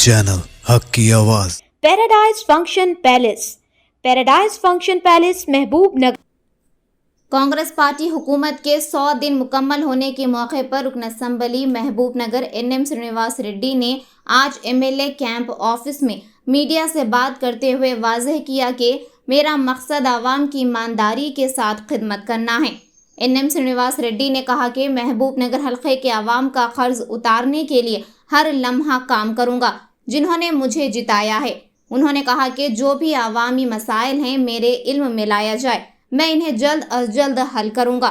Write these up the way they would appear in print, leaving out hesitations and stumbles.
Channel हक की आवाज। पैराडाइज फंक्शन पैलेस महबूब नगर। कांग्रेस पार्टी हुकूमत के 100 दिन मुकम्मल होने के मौके पर रुकन असम्बली महबूब नगर एनएम श्रीनिवास रेड्डी ने आज एमएलए कैंप ऑफिस में मीडिया से बात करते हुए वाज़ेह किया कि मेरा मकसद आवाम की ईमानदारी के साथ खिदमत करना है। एनएम श्रीनिवास रेड्डी ने कहा कि महबूब नगर हल्के के आवाम का कर्ज उतारने के लिए हर लम्हा काम करूंगा जिन्होंने मुझे जिताया है। उन्होंने कहा कि जो भी आवामी मसाइल हैं मेरे इल्म में लाया जाए, मैं इन्हें जल्द अज जल्द हल करूंगा।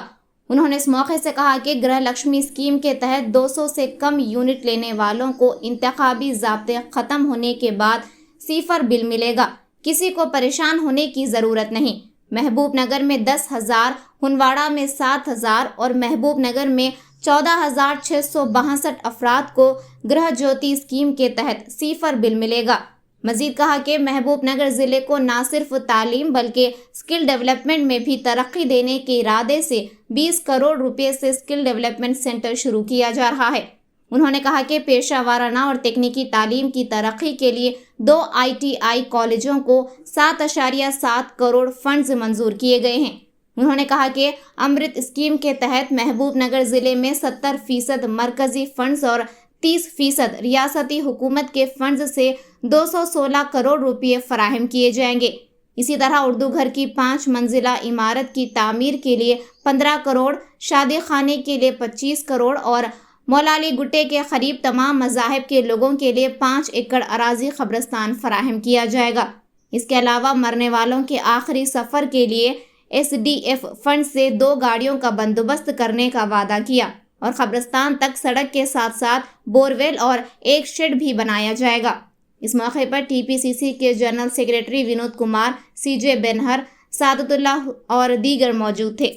उन्होंने इस मौके से कहा कि गृह लक्ष्मी स्कीम के तहत 200 से कम यूनिट लेने वालों को इंतखाबी ज़ाब्ते ख़त्म होने के बाद सिफर बिल मिलेगा, किसी को परेशान होने की ज़रूरत नहीं। महबूब नगर में 10,000, हुनवाड़ा में 7,000 और महबूब नगर में 14,662 अफराद को गृह ज्योति स्कीम के तहत सिफर बिल मिलेगा। मजीद कहा कि महबूब नगर ज़िले को न सिर्फ तालीम बल्कि स्किल डेवलपमेंट में भी तरक्की देने के इरादे से 20 करोड़ रुपए से स्किल डेवलपमेंट सेंटर शुरू किया जा रहा है। उन्होंने कहा कि पेशा वाराना और तकनीकी तालीम की तरक्की के लिए 2 ITI कॉलेजों को 7.7 करोड़ फंड्स मंजूर किए गए हैं। उन्होंने कहा कि अमृत स्कीम के तहत महबूब नगर ज़िले में 70% मरकजी फंड्स और 30% रियासती हुकूमत के फंड्स से 216 करोड़ रुपये फराहम किए जाएंगे। इसी तरह उर्दू घर की 5 मंजिला इमारत की तामीर के लिए 15 करोड़, शादी खाने के लिए 25 करोड़ और मौलाली गुट्टे के करीब तमाम मज़ाहिब के लोगों के लिए 5 एकड़ अराजी कब्रिस्तान फराहम किया जाएगा। इसके अलावा मरने वालों के आखिरी सफ़र के लिए SDF फंड से 2 गाड़ियों का बंदोबस्त करने का वादा किया और कब्रिस्तान तक सड़क के साथ साथ बोरवेल और एक शेड भी बनाया जाएगा। इस मौके पर TPCC के general secretary Vinod Kumar, CJ Benhur, Saadatullah और दीगर मौजूद थे।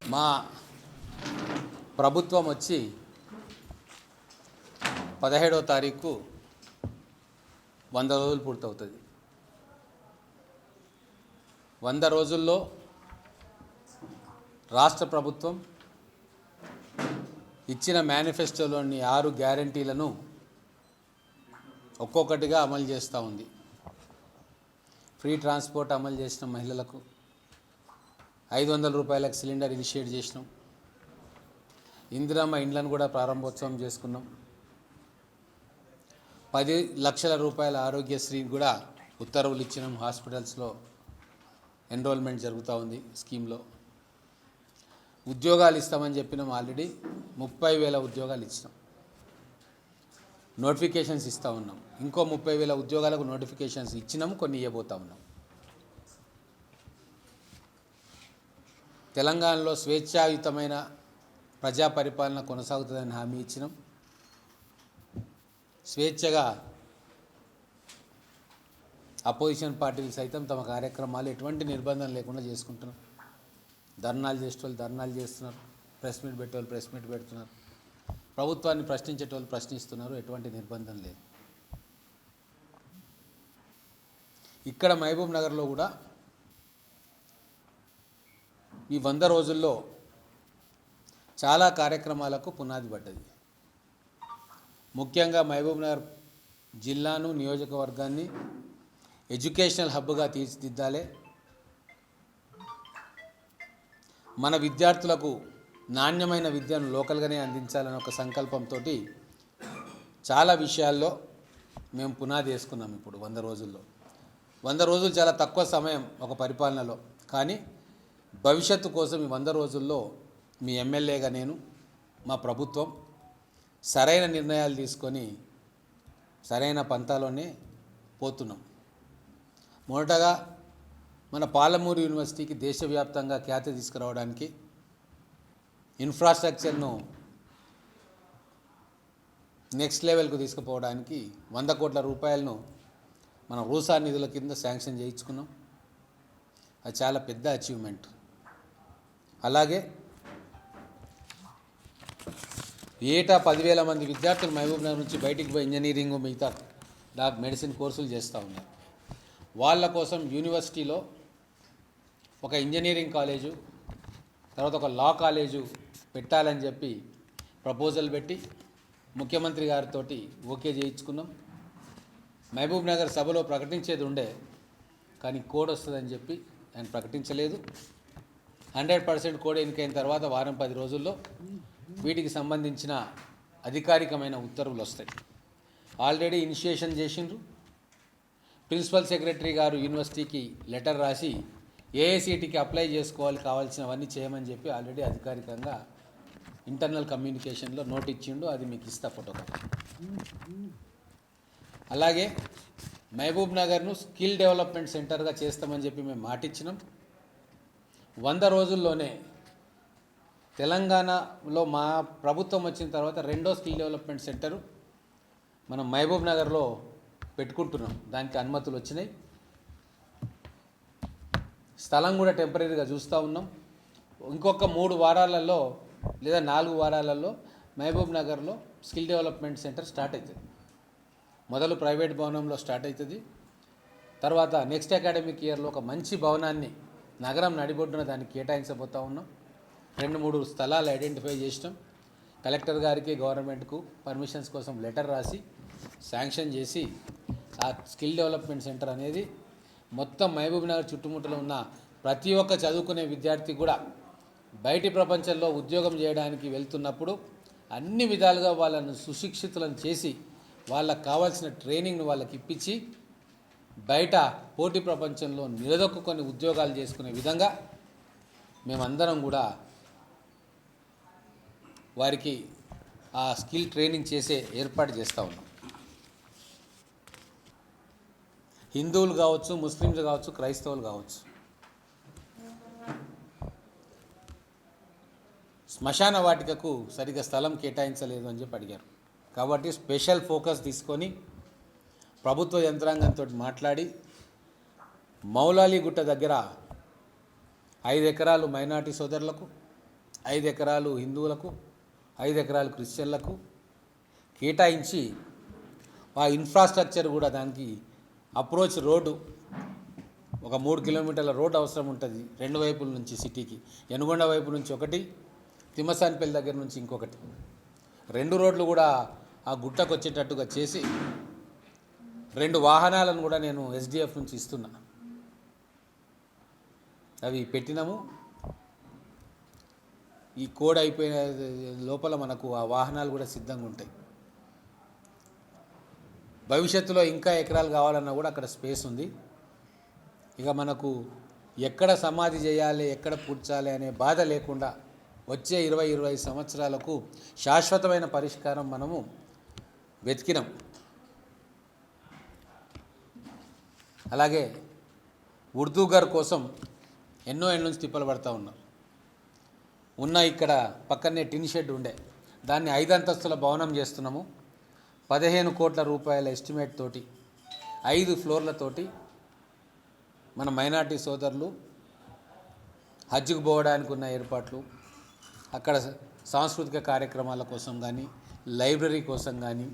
మా ప్రభుత్వం వచ్చి 17వ తారీఖు 100 రోజులు పూర్తవుతుంది. 100 రోజుల్లో రాష్ట్ర ప్రభుత్వం ఇచ్చిన మేనిఫెస్టోలోని 6 గ్యారంటీలను ఒక్కొక్కటిగా అమలు చేస్తూ ఉంది. ఫ్రీ ట్రాన్స్పోర్ట్ అమలు చేసిన మహిళలకు 500 రూపాయలకు సిలిండర్ ఇనిషియేట్ చేసినాం. ఇందిరమ్మ ఇండ్లను కూడా ప్రారంభోత్సవం చేసుకున్నాం. 10 లక్షల రూపాయల ఆరోగ్యశ్రీ కూడా ఉత్తర్వులు ఇచ్చినాం. హాస్పిటల్స్లో ఎన్రోల్మెంట్ జరుగుతూ ఉంది స్కీమ్లో. ఉద్యోగాలు ఇస్తామని చెప్పినాం. ఆల్రెడీ 30,000 ఉద్యోగాలు ఇచ్చినాం. నోటిఫికేషన్స్ ఇస్తూ ఉన్నాం. ఇంకో 30,000 ఉద్యోగాలకు నోటిఫికేషన్స్ ఇచ్చినాము, కొన్ని ఇవ్వబోతూ ఉన్నాం. తెలంగాణలో స్వేచ్ఛాయుతమైన ప్రజా పరిపాలన కొనసాగుతుందని హామీ ఇచ్చినాం. స్వేచ్ఛగా అపోజిషన్ పార్టీలు సైతం తమ కార్యక్రమాలు ఎటువంటి నిబంధన లేకుండా చేసుకుంటున్నారు. ధర్నాలు చేసేటోళ్ళు ధర్నాలు చేస్తున్నారు, ప్రెస్ మీట్ పెట్టేవాళ్ళు ప్రెస్ మీట్ పెడుతున్నారు, ప్రభుత్వాన్ని ప్రశ్నించేటోళ్ళు ప్రశ్నిస్తున్నారు. ఎటువంటి నిర్బంధం లేదు. ఇక్కడ మహబూబ్ నగర్లో కూడా ఈ 100 రోజుల్లో చాలా కార్యక్రమాలకు పునాది పడ్డది. ముఖ్యంగా మహబూబ్ నగర్ జిల్లాను, నియోజకవర్గాన్ని ఎడ్యుకేషనల్ హబ్గా తీర్చిదిద్దాలి. మన విద్యార్థులకు నాణ్యమైన విద్యను లోకల్గానే అందించాలని ఒక సంకల్పంతో చాలా విషయాల్లో మేము పునాది వేసుకున్నాం. ఇప్పుడు 100 రోజుల్లో 100 రోజులు చాలా తక్కువ సమయం ఒక పరిపాలనలో, కానీ భవిష్యత్తు కోసం ఈ 100 రోజుల్లో మీ ఎమ్మెల్యేగా నేను, మా ప్రభుత్వం సరైన నిర్ణయాలు తీసుకొని సరైన పంతాలోనే పోతున్నాం. మొదటగా మన పాలమూరు యూనివర్సిటీకి దేశవ్యాప్తంగా ఖ్యాతి తీసుకురావడానికి ఇన్ఫ్రాస్ట్రక్చర్ను నెక్స్ట్ లెవెల్కు తీసుకుపోవడానికి 100 కోట్ల రూపాయలను మనం రూసా నిధుల కింద శాంక్షన్ చేయించుకున్నాం. అది చాలా పెద్ద అచీవ్మెంట్. అలాగే ఏటా 10,000 మంది విద్యార్థులు మహబూబ్ నగర్ నుంచి బయటికి పోయి ఇంజనీరింగ్, మిగతా మెడిసిన్ కోర్సులు చేస్తూ ఉన్నారు. వాళ్ళ కోసం యూనివర్సిటీలో ఒక ఇంజనీరింగ్ కాలేజు, తర్వాత ఒక లా కాలేజు పెట్టాలని చెప్పి ప్రపోజల్ పెట్టి ముఖ్యమంత్రి గారితో ఓకే చేయించుకున్నాం. మహబూబ్ నగర్ సభలో ప్రకటించేది ఉండే, కానీ కోడ్ వస్తుందని చెప్పి ఆయన ప్రకటించలేదు. 100% కోడ్ ఎన్నికైన తర్వాత వారం 10 రోజుల్లో వీటికి సంబంధించిన అధికారికమైన ఉత్తర్వులు వస్తాయి. ఆల్రెడీ ఇనిషియేషన్ చేసిండ్రు. ప్రిన్సిపల్ సెక్రటరీ గారు యూనివర్సిటీకి లెటర్ రాసి ఏఐసిటికి అప్లై కావాల్సినవన్నీ చేయమని చెప్పి ఆల్రెడీ అధికారికంగా ఇంటర్నల్ కమ్యూనికేషన్లో నోట్ ఇచ్చిండు. అది మీకు ఇస్తా ఫోటోకాపీ. అలాగే మహబూబ్ నగర్ను స్కిల్ డెవలప్మెంట్ సెంటర్గా చేస్తామని చెప్పి మేము మాటిచ్చినాం. 100 రోజుల్లోనే తెలంగాణలో మా ప్రభుత్వం వచ్చిన తర్వాత రెండో స్కిల్ డెవలప్మెంట్ సెంటరు మనం మహబూబ్ నగర్లో పెట్టుకుంటున్నాం. దానికి అనుమతులు వచ్చినాయి. స్థలం కూడా టెంపరీగా చూస్తూ ఉన్నాం. ఇంకొక 3 వారాలలో లేదా 4 వారాలలో మహబూబ్ నగర్లో స్కిల్ డెవలప్మెంట్ సెంటర్ స్టార్ట్ అవుతుంది. మొదలు ప్రైవేట్ భవనంలో స్టార్ట్ అవుతుంది. తర్వాత నెక్స్ట్ అకాడమిక్ ఇయర్లో ఒక మంచి భవనాన్ని నగరం నడిబొడ్డున దానికి కేటాయించబోతూ ఉన్నాం. 2-3 స్థలాలు ఐడెంటిఫై చేసినాం. కలెక్టర్ గారికి గవర్నమెంట్కు పర్మిషన్స్ కోసం లెటర్ రాసి శాంక్షన్ చేసి ఆ స్కిల్ డెవలప్మెంట్ సెంటర్ అనేది మొత్తం మహబూబ్ నగర్ చుట్టుముట్టలో ఉన్న ప్రతి ఒక్క చదువుకునే విద్యార్థి కూడా బయటి ప్రపంచంలో ఉద్యోగం చేయడానికి వెళ్తున్నప్పుడు అన్ని విధాలుగా వాళ్ళను సుశిక్షితులను చేసి వాళ్ళకు కావాల్సిన ట్రైనింగ్ను వాళ్ళకి ఇప్పించి బయట పోటీ ప్రపంచంలో నిలదొక్కుని ఉద్యోగాలు చేసుకునే విధంగా మేమందరం కూడా వారికి ఆ స్కిల్ ట్రైనింగ్ చేసే ఏర్పాటు చేస్తూ ఉన్నాం. హిందువులు కావచ్చు, ముస్లింలు కావచ్చు, క్రైస్తవులు కావచ్చు, శ్మశాన వాటికకు సరిగ్గా స్థలం కేటాయించలేదు అని చెప్పి అడిగారు. కాబట్టి స్పెషల్ ఫోకస్ తీసుకొని ప్రభుత్వ యంత్రాంగంతో మాట్లాడి మౌలాలీగుట్ట దగ్గర 5 ఎకరాలు మైనార్టీ సోదరులకు, 5 ఎకరాలు హిందువులకు, 5 ఎకరాలు క్రిస్టియన్లకు కేటాయించి ఆ ఇన్ఫ్రాస్ట్రక్చర్ కూడా దానికి అప్రోచ్ రోడ్డు ఒక 3 కిలోమీటర్ల రోడ్డు అవసరం ఉంటుంది. 2 వైపుల నుంచి సిటీకి, యనుగొండ వైపు నుంచి ఒకటి, తిమ్మసానిపల్లి దగ్గర నుంచి ఇంకొకటి, 2 రోడ్లు కూడా ఆ గుట్టకు వచ్చేటట్టుగా చేసి 2 వాహనాలను కూడా నేను ఎస్డిఎఫ్ నుంచి ఇస్తున్నా. అవి పెట్టినాము. ఈ కోడ్ అయిపోయిన లోపల మనకు ఆ వాహనాలు కూడా సిద్ధంగా ఉంటాయి. భవిష్యత్తులో ఇంకా ఎకరాలు కావాలన్నా కూడా అక్కడ స్పేస్ ఉంది. ఇక మనకు ఎక్కడ సమాధి చేయాలి, ఎక్కడ పూడ్చాలి అనే బాధ లేకుండా వచ్చే 20-25 సంవత్సరాలకు శాశ్వతమైన పరిష్కారం మనము వెతికినాం. అలాగే ఉర్దూగర్ కోసం ఎన్నో ఏళ్ళ నుంచి తిప్పలు పడుతూ ఉన్నారు. ఉన్న ఇక్కడ పక్కనే టిన్ షెడ్ ఉండే దాన్ని 5 అంతస్తుల భవనం చేస్తున్నాము. 15 కోట్ల రూపాయల ఎస్టిమేట్ తోటి 5 ఫ్లోర్లతోటి మన మైనార్టీ సోదరులు హజ్కి పోవడానికి ఉన్న ఏర్పాట్లు, అక్కడ సాంస్కృతిక కార్యక్రమాల కోసం కానీ, లైబ్రరీ కోసం కానీ,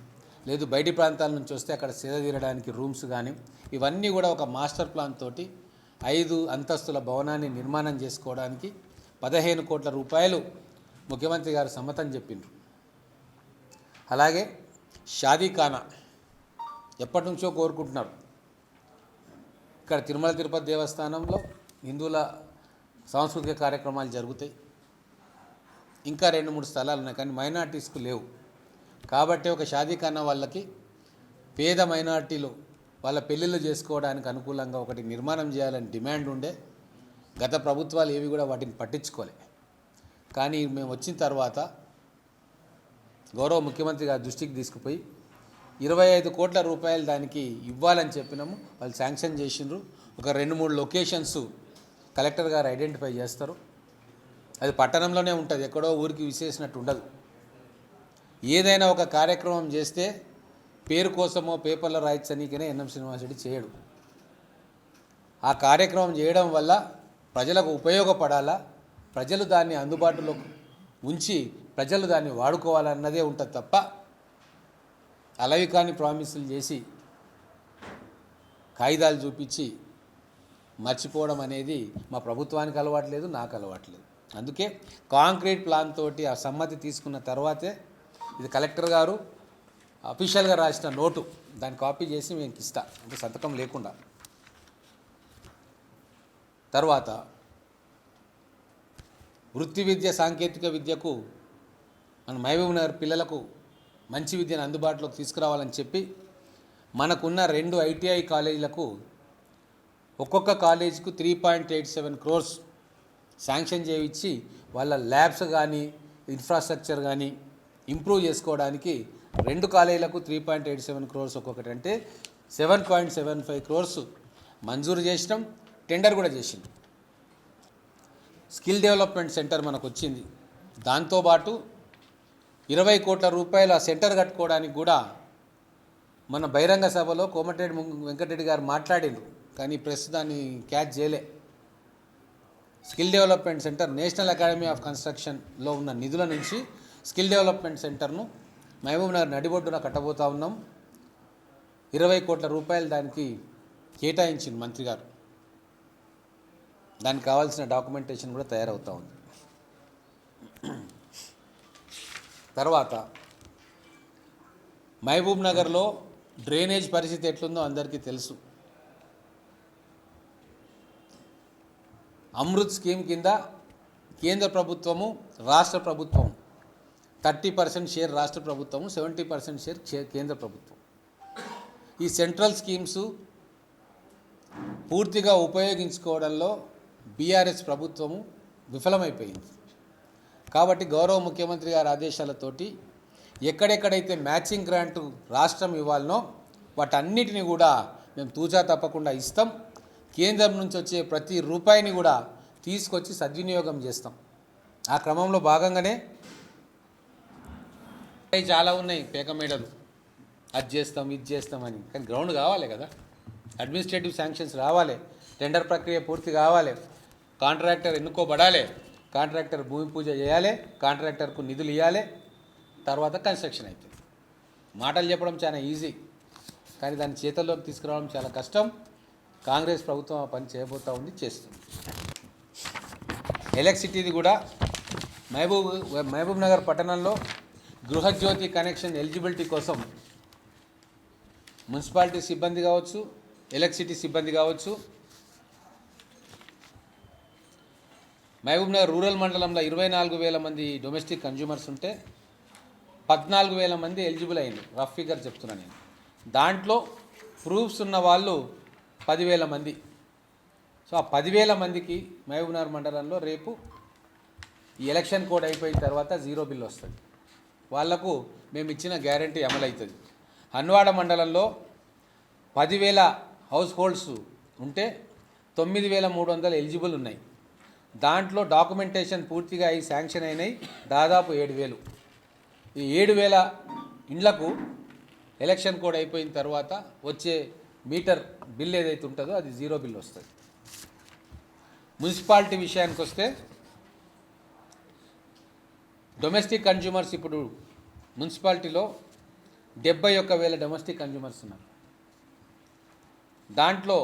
లేదు బయటి ప్రాంతాల నుంచి వస్తే అక్కడ సేద తీరడానికి రూమ్స్ కానీ, ఇవన్నీ కూడా ఒక మాస్టర్ ప్లాన్ తోటి 5 అంతస్తుల భవనాన్ని నిర్మాణం చేసుకోవడానికి 15 కోట్ల రూపాయలు ముఖ్యమంత్రి గారు సమ్మతం చెప్పిండ్రు. అలాగే షాదీఖానా ఎప్పటి నుంచో కోరుకుంటున్నారు. ఇక్కడ తిరుమల తిరుపతి దేవస్థానంలో హిందువుల సాంస్కృతిక కార్యక్రమాలు జరుగుతాయి. ఇంకా 2-3 స్థలాలు ఉన్నాయి, కానీ మైనార్టీస్కు లేవు. కాబట్టి ఒక షాదీఖానా వాళ్ళకి పేద మైనార్టీలు వాళ్ళ పెళ్ళిళ్ళు చేసుకోవడానికి అనుకూలంగా ఒకటి నిర్మాణం చేయాలని డిమాండ్ ఉండే. గత ప్రభుత్వాలు ఏవి కూడా వాటిని పట్టించుకోలే. కానీ మేము వచ్చిన తర్వాత గౌరవ ముఖ్యమంత్రి గారి దృష్టికి తీసుకుపోయి 25 కోట్ల రూపాయలు దానికి ఇవ్వాలని చెప్పినాము. వాళ్ళు శాంక్షన్ చేసిండ్రు. ఒక 2-3 లొకేషన్స్ కలెక్టర్ గారు ఐడెంటిఫై చేస్తారు. అది పట్టణంలోనే ఉంటుంది, ఎక్కడో ఊరికి విసేసినట్టు ఉండదు. ఏదైనా ఒక కార్యక్రమం చేస్తే పేరు కోసమో పేపర్లో రాయించనీకనే ఎన్ఎం శ్రీనివాసరెడ్డి చేయడు. ఆ కార్యక్రమం చేయడం వల్ల ప్రజలకు ఉపయోగపడాలా, ప్రజలు దాన్ని అందుబాటులో ఉంచి ప్రజలు దాన్ని వాడుకోవాలన్నదే ఉంటుంది తప్ప అలవి కాని ప్రామిసులు చేసి కాగితాలు చూపించి మర్చిపోవడం అనేది మా ప్రభుత్వానికి అలవాట్లేదు, నాకు అలవాట్లేదు. అందుకే కాంక్రీట్ ప్లాన్ తోటి ఆ సమ్మతి తీసుకున్న తర్వాతే ఇది కలెక్టర్ గారు అఫీషియల్గా రాసిన నోటు దాన్ని కాపీ చేసి మీకు ఇస్తా, అంటే సంతకం లేకుండా. తర్వాత వృత్తి విద్య సాంకేతిక విద్యకు మన మహబూబ్ నగర్ పిల్లలకు మంచి విద్యను అందుబాటులోకి తీసుకురావాలని చెప్పి మనకున్న 2 ఐటీఐ కాలేజీలకు ఒక్కొక్క కాలేజీకు 3.87 crores శాంక్షన్ చేయించి వాళ్ళ ల్యాబ్స్ కానీ ఇన్ఫ్రాస్ట్రక్చర్ కానీ ఇంప్రూవ్ చేసుకోవడానికి 2 కాలేజీలకు 3.87 crores ఒక్కొక్కటి, అంటే 7.75 crores మంజూరు చేసినాం. టెండర్ కూడా చేసింది. స్కిల్ డెవలప్మెంట్ సెంటర్ మనకు వచ్చింది. దాంతోపాటు 20 కోట్ల రూపాయలు ఆ సెంటర్ కట్టుకోవడానికి కూడా మన బహిరంగ సభలో కోమటిరెడ్డి వెంకటరెడ్డి గారు మాట్లాడిండ్రు, కానీ ప్రెస్ దాన్ని క్యాచ్ చేయలే. Skill development centre national academy of కన్స్ట్రక్షన్లో ఉన్న నిధుల నుంచి స్కిల్ డెవలప్మెంట్ సెంటర్ను మహబూబ్ నగర్ నడిబొడ్డున కట్టబోతా ఉన్నాం. 20 కోట్ల రూపాయలు దానికి కేటాయించింది మంత్రి గారు. దానికి కావాల్సిన డాక్యుమెంటేషన్ కూడా తయారవుతూ ఉంది. తర్వాత మహబూబ్ నగర్లో డ్రైనేజ్ పరిస్థితి ఎట్లుందో అందరికీ తెలుసు. అమృత్ స్కీమ్ కింద కేంద్ర ప్రభుత్వము రాష్ట్ర ప్రభుత్వం 30% షేర్ రాష్ట్ర ప్రభుత్వము, 70% షేర్ కేంద్ర ప్రభుత్వం. ఈ సెంట్రల్ స్కీమ్స్ పూర్తిగా ఉపయోగించుకోవడంలో బీఆర్ఎస్ ప్రభుత్వము విఫలమైపోయింది. కాబట్టి గౌరవ ముఖ్యమంత్రి గారి ఆదేశాలతోటి ఎక్కడెక్కడైతే మ్యాచింగ్ గ్రాంటు రాష్ట్రం ఇవ్వాలనో వాటన్నిటిని కూడా మేము తూచా తప్పకుండా ఇస్తాం. కేంద్రం నుంచి వచ్చే ప్రతి రూపాయిని కూడా తీసుకొచ్చి సద్వినియోగం చేస్తాం. ఆ క్రమంలో భాగంగానే చాలా ఉన్నాయి పేకమేడలు, అది చేస్తాం ఇది చేస్తామని. కానీ గ్రౌండ్ కావాలి కదా, అడ్మినిస్ట్రేటివ్ శాంక్షన్స్ రావాలి, టెండర్ ప్రక్రియ పూర్తి కావాలి, కాంట్రాక్టర్ ఎన్నుకోబడాలి, కాంట్రాక్టర్ భూమి పూజ చేయాలి, కాంట్రాక్టర్కు నిధులు ఇవ్వాలి, తర్వాత కన్స్ట్రక్షన్ అవుతుంది. మాటలు చెప్పడం చాలా ఈజీ, కానీ దాన్ని చేతల్లోకి తీసుకురావడం చాలా కష్టం. కాంగ్రెస్ ప్రభుత్వం ఆ పని చేయబోతూ ఉంది, చేస్తుంది. ఎలక్ట్రిసిటీది కూడా మహబూబ్ నగర్ పట్టణంలో గృహజ్యోతి కనెక్షన్ ఎలిజిబిలిటీ కోసం మున్సిపాలిటీ సిబ్బంది కావచ్చు, ఎలక్ట్రిసిటీ సిబ్బంది కావచ్చు, మహబూబ్ నగర్ రూరల్ మండలంలో 24,000 మంది డొమెస్టిక్ కన్జ్యూమర్స్ ఉంటే 14,000 మంది ఎలిజిబుల్ అయ్యింది. రఫ్ ఫిగర్ చెప్తున్నా నేను. దాంట్లో ప్రూఫ్స్ ఉన్న వాళ్ళు 10,000 మంది. సో ఆ 10,000 మందికి మహబూబ్ నగర్ మండలంలో రేపు ఈ ఎలక్షన్ కోడ్ అయిపోయిన తర్వాత 0 బిల్ వస్తుంది. వాళ్లకు మేము ఇచ్చిన గ్యారంటీ అమలవుతుంది. హన్వాడ మండలంలో 10,000 హౌస్ హోల్డ్స్ ఉంటే 9,300 ఎలిజిబుల్ ఉన్నాయి. దాంట్లో డాక్యుమెంటేషన్ పూర్తిగా అయి శాంక్షన్ అయినాయి దాదాపు 7,000. ఈ 7,000 ఇండ్లకు ఎలక్షన్ కోడ్ అయిపోయిన తర్వాత వచ్చే మీటర్ బిల్ ఏదైతే ఉంటుందో అది 0 బిల్ వస్తుంది. మున్సిపాలిటీ విషయానికి వస్తే డొమెస్టిక్ కన్జ్యూమర్స్ ఇప్పుడు మున్సిపాలిటీలో 71,000 డొమెస్టిక్ కన్జ్యూమర్స్ ఉన్నారు. దాంట్లో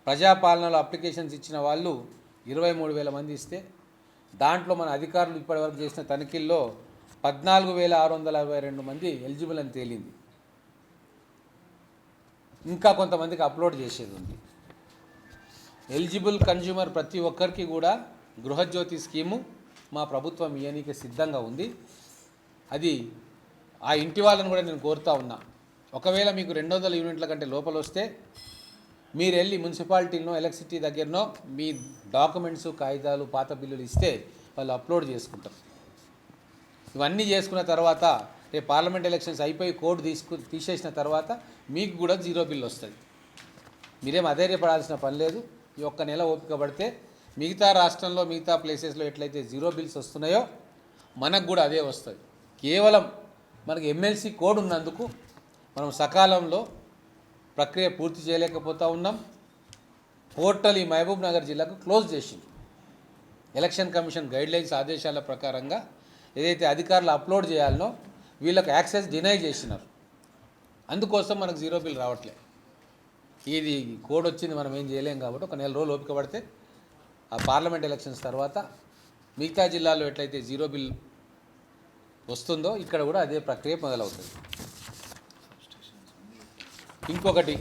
ప్రజాపాలనలో అప్లికేషన్స్ ఇచ్చిన వాళ్ళు 23,000 మంది ఇస్తే దాంట్లో మన అధికారులు ఇప్పటివరకు చేసిన తనిఖీల్లో 14,662 మంది ఎలిజిబుల్ అని తేలింది. ఇంకా కొంతమందికి అప్లోడ్ చేసేది ఉంది. ఎలిజిబుల్ కన్జ్యూమర్ ప్రతి ఒక్కరికి కూడా గృహజ్యోతి స్కీము మా ప్రభుత్వం ఇయ్యనీకి సిద్ధంగా ఉంది. అది ఆ ఇంటి వాళ్ళని కూడా నేను కోరుతా ఉన్నా, ఒకవేళ మీకు 200 యూనిట్ల కంటే లోపల వస్తే మీరు వెళ్ళి మున్సిపాలిటీలో ఎలక్ట్రిసిటీ దగ్గరనో మీ డాక్యుమెంట్స్ కాగితాలు పాత బిల్లులు ఇస్తే వాళ్ళు అప్లోడ్ చేసుకుంటారు. ఇవన్నీ చేసుకున్న తర్వాత రేపు పార్లమెంట్ ఎలక్షన్స్ అయిపోయి కోడ్ తీసేసిన తర్వాత మీకు కూడా 0 బిల్ వస్తుంది. మీరేం అధైర్యపడాల్సిన పని లేదు. ఈ ఒక్క నెల ఓపిక పడితే మిగతా రాష్ట్రంలో మిగతా ప్లేసెస్లో ఎట్లయితే 0 బిల్స్ వస్తున్నాయో మనకు కూడా అదే వస్తుంది. కేవలం మనకు ఎమ్మెల్సీ కోడ్ ఉన్నందుకు మనం సకాలంలో ప్రక్రియ పూర్తి చేయలేకపోతూ ఉన్నాం. పోర్టల్ ఈ మహబూబ్ నగర్ జిల్లాకు క్లోజ్ చేసింది. ఎలక్షన్ కమిషన్ గైడ్లైన్స్ ఆదేశాల ప్రకారంగా ఏదైతే అధికారులు అప్లోడ్ చేయాలనో వీళ్ళకి యాక్సెస్ డినై చేసినారు. అందుకోసం మనకు 0 బిల్ రావట్లే. ఇది కోడ్ వచ్చింది, మనం ఏం చేయలేం. కాబట్టి ఒక నెల రోజులు ఓపిక పడితే ఆ పార్లమెంట్ ఎలక్షన్స్ తర్వాత మిగతా జిల్లాల్లో ఎట్లయితే 0 బిల్ వస్తుందో ఇక్కడ కూడా అదే ప్రక్రియ మొదలవుతుంది. ఇంకొకటి,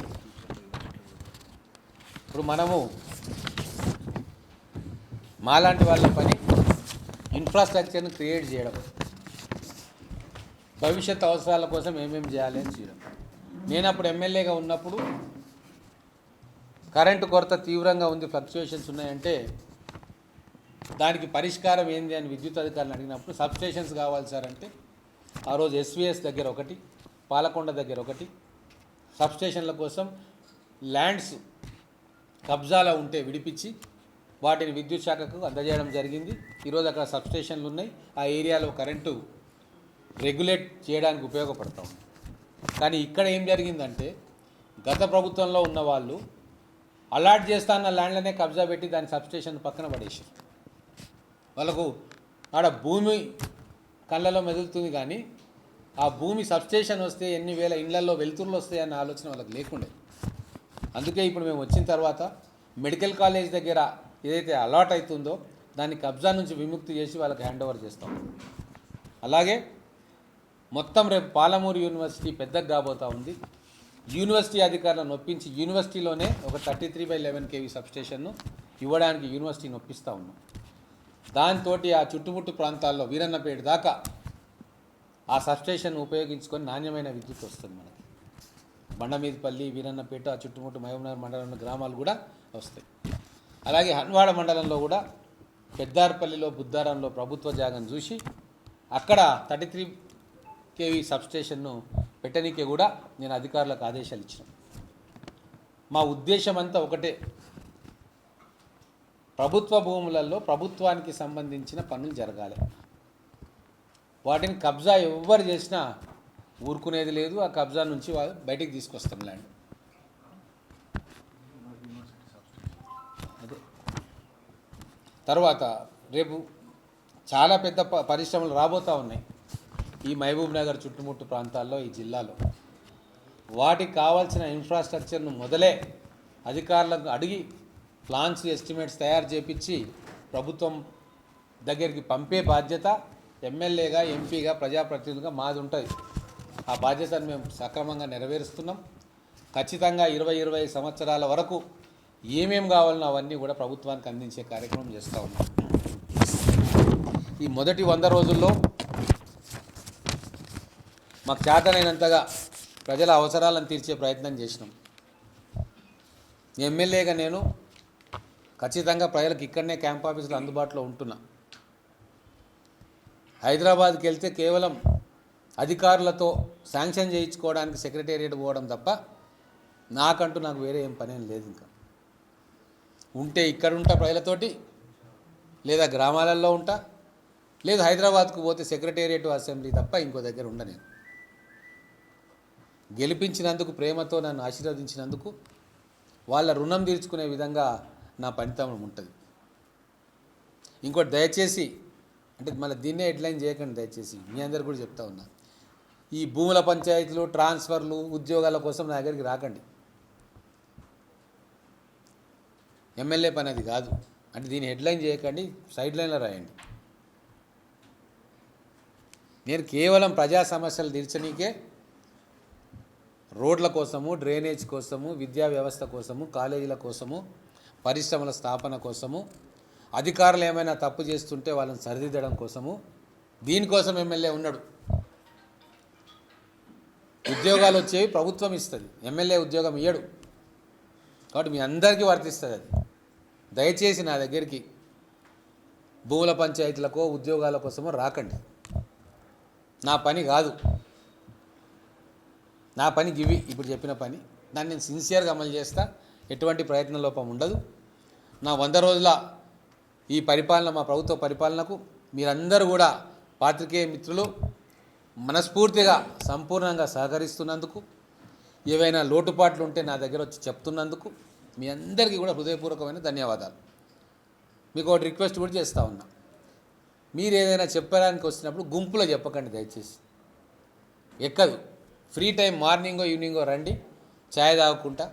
ఇప్పుడు మనము మాలాంటి వాళ్ళ పని ఇన్ఫ్రాస్ట్రక్చర్ని క్రియేట్ చేయడం, భవిష్యత్ అవసరాల కోసం ఏమేమి చేయాలి అని చేయడం. నేను అప్పుడు ఎమ్మెల్యేగా ఉన్నప్పుడు కరెంటు కొరత తీవ్రంగా ఉంది, ఫ్లక్చుయేషన్స్ ఉన్నాయంటే దానికి పరిష్కారం ఏంది అని విద్యుత్ అధికారులు అడిగినప్పుడు సబ్స్టేషన్స్ కావాలి సార్ అంటే ఆ రోజు ఎస్వీఎస్ దగ్గర ఒకటి, పాలకొండ దగ్గర ఒకటి, సబ్స్టేషన్ల కోసం ల్యాండ్స్ కబ్జాలో ఉంటే విడిపించి వాటిని విద్యుత్ శాఖకు అందజేయడం జరిగింది. ఈరోజు అక్కడ సబ్స్టేషన్లు ఉన్నాయి, ఆ ఏరియాలో కరెంటు రెగ్యులేట్ చేయడానికి ఉపయోగపడతాం. కానీ ఇక్కడ ఏం జరిగిందంటే గత ప్రభుత్వంలో ఉన్న వాళ్ళు అలాట్ చేస్తాన్న ల్యాండ్లనే కబ్జా పెట్టి దాని సబ్స్టేషన్ పక్కన పడేసారు. వాళ్ళకు ఆడ భూమి కళ్ళలో మెదులుతుంది కానీ ఆ భూమి సబ్స్టేషన్ వస్తే ఎన్ని వేల ఇళ్లలో వెలుతురులు వస్తాయన్న ఆలోచన వాళ్ళకి లేకుండే. అందుకే ఇప్పుడు మేము వచ్చిన తర్వాత మెడికల్ కాలేజ్ దగ్గర ఏదైతే అలాట్ అవుతుందో దాన్ని కబ్జా నుంచి విముక్తి చేసి వాళ్ళకి హ్యాండ్ ఓవర్ చేస్తాం. అలాగే మొత్తం రేపు పాలమూరు యూనివర్సిటీ పెద్దగా కాబోతూ ఉంది. యూనివర్సిటీ అధికారులను ఒప్పించి యూనివర్సిటీలోనే ఒక 33/11 kV సబ్స్టేషన్ను ఇవ్వడానికి యూనివర్సిటీని ఒప్పిస్తూ ఉన్నాం. దాంతో ఆ చుట్టుముట్టు ప్రాంతాల్లో వీరన్నపేట దాకా ఆ సబ్స్టేషన్ ఉపయోగించుకొని నాణ్యమైన విద్యుత్ వస్తుంది మనకి. బండమీదపల్లి, వీరన్నపేట, ఆ చుట్టుముట్టు మహబూబ్నగర్ మండలంలో గ్రామాలు కూడా వస్తాయి. అలాగే హన్వాడ మండలంలో కూడా పెద్దార్పల్లిలో, బుద్ధారంలో ప్రభుత్వ జాగను చూసి అక్కడ 33 kV సబ్స్టేషన్ను పెట్టనీకే కూడా నేను అధికారులకు ఆదేశాలు ఇచ్చాను. మా ఉద్దేశం అంతా ఒకటే, ప్రభుత్వ భూములలో ప్రభుత్వానికి సంబంధించిన పనులు జరగాలి. వాటిని కబ్జా ఎవరు చేసినా ఊరుకునేది లేదు. ఆ కబ్జా నుంచి బయటికి తీసుకొస్తాం ల్యాండ్. అదే తర్వాత రేపు చాలా పెద్ద పరిశ్రమలు రాబోతూ ఉన్నాయి ఈ మహబూబ్ నగర్ చుట్టుముట్టు ప్రాంతాల్లో, ఈ జిల్లాలో. వాటికి కావాల్సిన ఇన్ఫ్రాస్ట్రక్చర్ను మొదలే అధికారులకు అడిగి ప్లాన్స్, ఎస్టిమేట్స్ తయారు చేపించి ప్రభుత్వం దగ్గరికి పంపే బాధ్యత ఎమ్మెల్యేగా, ఎంపీగా, ప్రజాప్రతినిధులుగా మాది ఉంటుంది. ఆ బాధ్యతను మేము సక్రమంగా నెరవేరుస్తున్నాం. ఖచ్చితంగా 20-25 సంవత్సరాల వరకు ఏమేమి కావాలనో అవన్నీ కూడా ప్రభుత్వానికి అందించే కార్యక్రమం చేస్తూ ఉన్నాం. ఈ మొదటి 100 రోజుల్లో మాకు చేతనైనంతగా ప్రజల అవసరాలను తీర్చే ప్రయత్నం చేసినాం. ఎమ్మెల్యేగా నేను ఖచ్చితంగా ప్రజలకు ఇక్కడనే క్యాంప్ ఆఫీసులు అందుబాటులో ఉంటున్నా. హైదరాబాద్కి వెళ్తే కేవలం అధికారులతో శాంక్షన్ చేయించుకోవడానికి సెక్రటేరియట్ పోవడం తప్ప నాకు వేరే ఏం పనేం లేదు. ఇంకా ఉంటే ఇక్కడ ఉంటా ప్రజలతోటి, లేదా గ్రామాలలో ఉంటా, లేదు హైదరాబాద్కు పోతే సెక్రటేరియట్, అసెంబ్లీ తప్ప ఇంకో దగ్గర ఉండ. నేను గెలిపించినందుకు, ప్రేమతో నన్ను ఆశీర్వదించినందుకు వాళ్ళ రుణం తీర్చుకునే విధంగా నా పనితనం ఉంటుంది. ఇంకోటి, దయచేసి అంటే మళ్ళీ దీన్నే హెడ్లైన్ చేయకండి. దయచేసి మీ అందరు కూడా చెప్తా ఉన్నా, ఈ భూముల పంచాయతీలు, ట్రాన్స్ఫర్లు, ఉద్యోగాల కోసం నా దగ్గరికి రాకండి. ఎమ్మెల్యే పని అది కాదు. అంటే దీన్ని హెడ్లైన్ చేయకండి, సైడ్ లైన్లో రాయండి. నేను కేవలం ప్రజా సమస్యలు తీర్చనీకే, రోడ్ల కోసము, డ్రైనేజ్ కోసము, విద్యా వ్యవస్థ కోసము, కాలేజీల కోసము, పరిశ్రమల స్థాపన కోసము, అధికారులు ఏమైనా తప్పు చేస్తుంటే వాళ్ళని సరిదిద్దడం కోసము, దీనికోసం ఎమ్మెల్యే ఉన్నాడు. ఉద్యోగాలు వచ్చేవి ప్రభుత్వం ఇస్తుంది, ఎమ్మెల్యే ఉద్యోగం ఇయ్యడు. కాబట్టి మీ అందరికీ వర్తిస్తుంది అది. దయచేసి నా దగ్గరికి భూముల పంచాయతీలకో ఉద్యోగాల కోసమో రాకండి. నా పని కాదు. నా పని గివి ఇప్పుడు చెప్పిన పని. దాన్ని నేను సిన్సియర్గా అమలు చేస్తా. ఎటువంటి ప్రయత్న లోపం ఉండదు. నా 100 రోజుల ఈ పరిపాలన, మా ప్రభుత్వ పరిపాలనకు మీరందరూ కూడా పాత్రికేయ మిత్రులు మనస్ఫూర్తిగా సంపూర్ణంగా సహకరిస్తున్నందుకు, ఏవైనా లోటుపాట్లు ఉంటే నా దగ్గర వచ్చి చెప్తున్నందుకు మీ అందరికీ కూడా హృదయపూర్వకమైన ధన్యవాదాలు. మీకు ఒకటి రిక్వెస్ట్ కూడా చేస్తూ ఉన్నా, మీరు ఏదైనా చెప్పడానికి వచ్చినప్పుడు గుంపులో చెప్పకండి దయచేసి. ఎక్కదు. ఫ్రీ టైం మార్నింగో ఈవినింగో రండి, ఛాయ్ తాగుకుంటా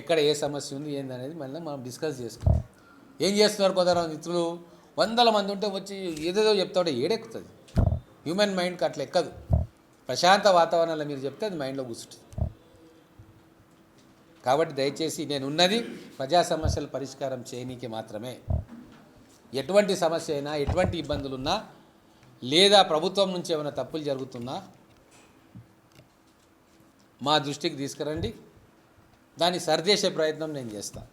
ఎక్కడ ఏ సమస్య ఉంది ఏందనేది మళ్ళీ మనం డిస్కస్ చేసుకుంటాం. ఏం చేస్తున్నారు కొందరు మిత్రులు, 100 మంది ఉంటే వచ్చి ఏదేదో చెప్తా ఉంటే ఏడెక్కుతుంది. హ్యూమన్ మైండ్కి అట్లా ఎక్కదు. ప్రశాంత వాతావరణంలో మీరు చెప్తే అది మైండ్లో కూర్చుంటుంది. కాబట్టి దయచేసి నేను ఉన్నది ప్రజా సమస్యల పరిష్కారం చేయనీకి మాత్రమే. ఎటువంటి సమస్య అయినా, ఎటువంటి ఇబ్బందులున్నా, లేదా ప్రభుత్వం నుంచి ఏమైనా తప్పులు జరుగుతున్నా మా దృష్టికి తీసుకురండి, దాన్ని సరిచేసే ప్రయత్నం నేను చేస్తాను.